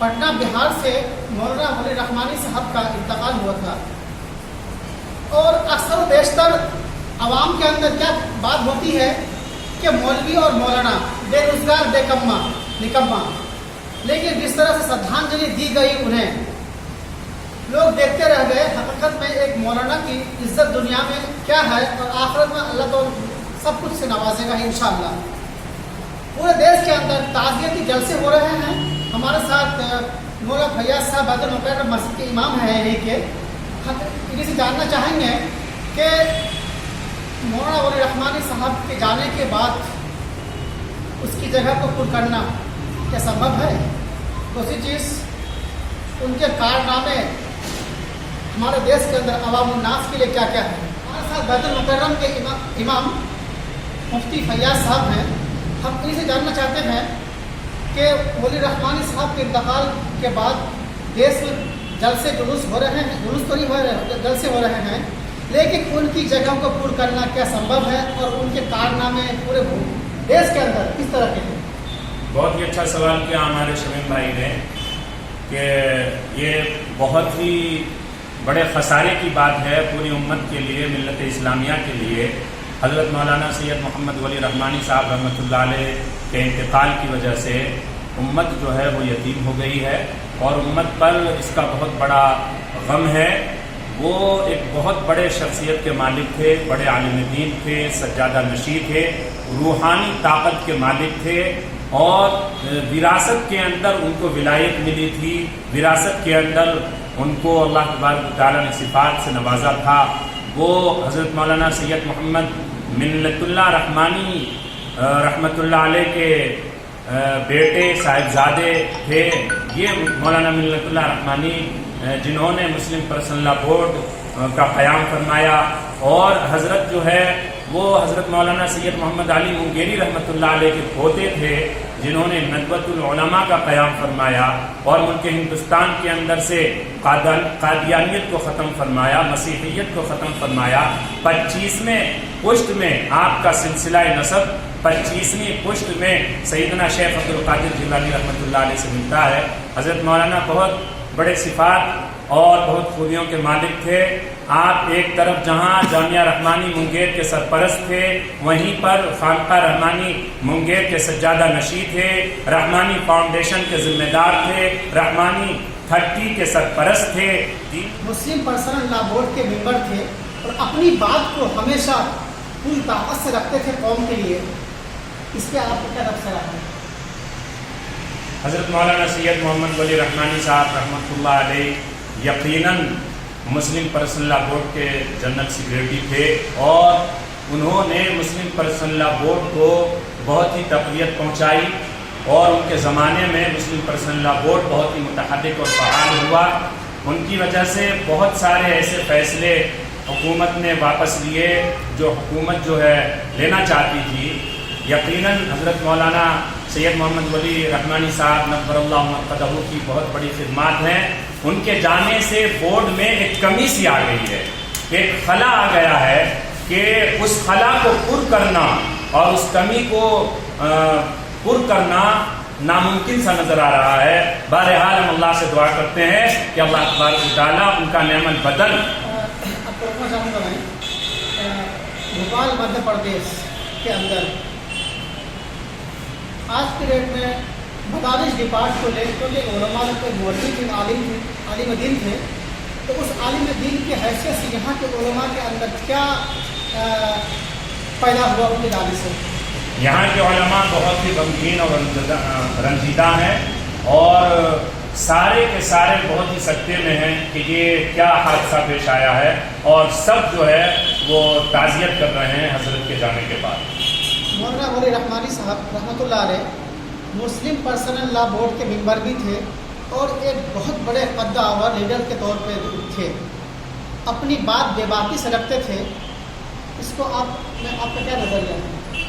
پٹنہ بہار سے مولانا ولی رحمانی صاحب کا انتقال ہوا تھا، اور اکثر و بیشتر عوام کے اندر کیا بات ہوتی ہے کہ مولوی اور مولانا بے روزگار بے نکما، لیکن جس طرح سے شردھانجلی دی گئی انہیں لوگ دیکھتے رہ گئے۔ حقیقت میں ایک مولانا کی عزت دنیا میں کیا ہے اور آخرت میں اللہ تو سب کچھ سے نوازے گا انشاءاللہ۔ پورے دیش کے اندر تعزیتی جلسے ہو رہے ہیں۔ ہمارے ساتھ مولانا فیاض صاحب بیت المقدس مسجد کے امام ہیں یہیں کے، انہیں سے جاننا چاہیں گے کہ مولانا ولی رحمانی صاحب کے جانے کے بعد اس کی جگہ کو پر کرنا کیا سبب ہے؟ دوسری چیز، ان کے کارنامے ہمارے دیش کے اندر عوام الناس کے لیے کیا کیا ہے؟ ہمارے ساتھ بیت المکرم کے امام مفتی فیاض صاحب ہیں۔ ہم انہیں سے جاننا چاہتے ہیں کہ ولی رحمانی صاحب کے انتقال کے بعد دیش میں جلسے جلوس ہو رہے ہیں، جلوس تو نہیں ہو رہے، جلسے ہو رہے ہیں، لیکن ان کی جگہوں کو پر کرنا کیا سبب ہے اور ان کے کارنامے پورے دیش کے اندر کس طرح کے ہیں؟ بہت ہی اچھا سوال کیا ہمارے شمیم بھائی نے کہ یہ بہت ہی بڑے خسارے کی بات ہے پوری امت کے لیے، ملت اسلامیہ کے لیے۔ حضرت مولانا سید محمد ولی رحمانی صاحب رحمۃ اللہ علیہ کے انتقال کی وجہ سے امت جو ہے وہ یتیم ہو گئی ہے، اور امت پر اس کا بہت بڑا غم ہے۔ وہ ایک بہت بڑے شخصیت کے مالک تھے، بڑے عالم دین تھے، سجادہ نشین تھے، روحانی طاقت کے مالک تھے، اور وراثت کے اندر ان کو ولایت ملی تھی، وراثت کے اندر ان کو اللہ تبارک و تعالیٰ نے صفات سے نوازا تھا۔ وہ حضرت مولانا سید محمد منت اللہ رحمانی رحمۃ اللہ علیہ کے بیٹے صاحبزادے تھے۔ یہ مولانا منت اللہ رحمانی جنہوں نے مسلم پرسنل لا بورڈ کا قیام فرمایا، اور حضرت جو ہے وہ حضرت مولانا سید محمد علی منگیری رحمۃ اللہ علیہ کے پوتے تھے، جنہوں نے ندوۃ العلماء کا قیام فرمایا اور ملک ہندوستان کے اندر سے قادیانیت کو ختم فرمایا، مسیحیت کو ختم فرمایا۔ 25ویں پشت میں آپ کا سلسلہ نسب 25ویں پشت میں سیدنا شیخ عبد القادر جیلانی رحمۃ اللہ علیہ سے ملتا ہے۔ حضرت مولانا بہت بڑے صفات اور بہت خوبیوں کے مالک تھے۔ آپ ایک طرف جہاں جامعہ رحمانی منگیر کے سرپرست تھے، وہیں پر خانقاہ رحمانی منگیر کے سجادہ نشین تھے، رحمانی فاؤنڈیشن کے ذمہ دار تھے، رحمانی 30 کے سرپرست تھے۔ مسلم پرسنل لا بورڈ کے ممبر تھے اور اپنی بات کو ہمیشہ پوری طاقت سے رکھتے تھے قوم کے لیے، اس پہ آپ کا کیا تبصرہ ہے؟ حضرت مولانا سید محمد ولی رحمانی صاحب رحمۃ اللہ علیہ یقیناً مسلم پرسنل لا بورڈ کے جنرل سیکریٹری تھے، اور انہوں نے مسلم پرسنل لا بورڈ کو بہت ہی تقویت پہنچائی، اور ان کے زمانے میں مسلم پرسنل لا بورڈ بہت ہی متحرک اور فعال ہوا۔ ان کی وجہ سے بہت سارے ایسے فیصلے حکومت نے واپس لیے جو حکومت جو ہے لینا چاہتی تھی۔ یقیناً حضرت مولانا سید محمد ولی رحمانی صاحب نور اللہ مرقدہ کی بہت بڑی خدمات ہیں۔ ان کے جانے سے بورڈ میں ایک کمی سی آ گئی ہے، ایک خلا آ گیا ہے کہ اس خلا کو پر کرنا اور اس کمی کو پر کرنا ناممکن سا نظر آ رہا ہے۔ بہرحال ہم اللہ سے دعا کرتے ہیں کہ اللہ تبارک و تعالیٰ ان کا نعم البدل۔ اب پڑھنا چاہوں گا میں، بھوپال مدھیہ پردیش کے اندر آج کی ڈیٹ میں مدارس ڈپارٹ کو لے کے علماء کے مولوی تھے، عالم دین تھے، تو اس عالم دین کی حیثیت سے یہاں کے علماء کے اندر کیا پیدا ہوا ان کی جانب سے؟ یہاں کے علماء بہت ہی غمگین اور رنجیدہ ہیں، اور سارے کے سارے بہت ہی سکتے میں ہیں کہ یہ کیا حادثہ پیش آیا ہے، اور سب جو ہے وہ تعزیت کر رہے ہیں حضرت کے جانے کے بعد۔ مولانا ولی رحمانی صاحب رحمۃ اللہ علیہ مسلم پرسنل لا بورڈ کے ممبر بھی تھے، اور ایک بہت بڑے قد آور لیڈر کے طور پہ تھے، اپنی بات بے باکی سے رکھتے تھے۔ اس کو آپ کا کیا نظریہ ہے؟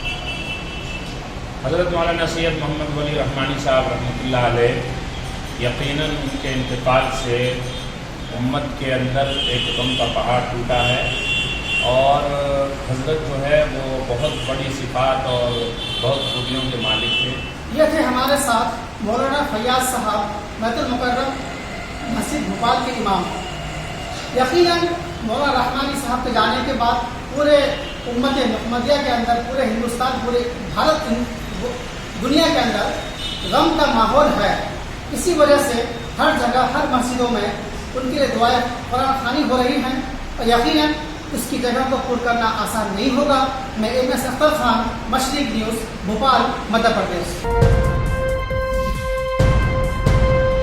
حضرت مولانا سید محمد ولی رحمانی صاحب رحمۃ اللہ علیہ یقیناً ان کے انتقال سے امت کے اندر ایک غم کا پہاڑ ٹوٹا ہے، اور حضرت جو ہے وہ بہت بڑی صفات اور بہت خوبیوں کے مالک تھے۔ یہ تھے ہمارے ساتھ مولانا فیاض صاحب بیت المکرم مسجد بھوپال کے امام ہیں۔ یقیناً مولانا رحمانی صاحب کے جانے کے بعد پورے امت محمدیہ کے اندر، پورے ہندوستان، پورے بھارت، دنیا کے اندر غم کا ماحول ہے۔ اسی وجہ سے ہر جگہ، ہر مسجدوں میں ان کے لیے دعائیں قرآن خوانی ہو رہی ہیں، اور یقیناً اس کی جگہ کو پر کرنا آسان نہیں ہوگا۔ میں MS اختر خان، مشرق نیوز، بھوپال، مدھیہ پردیش۔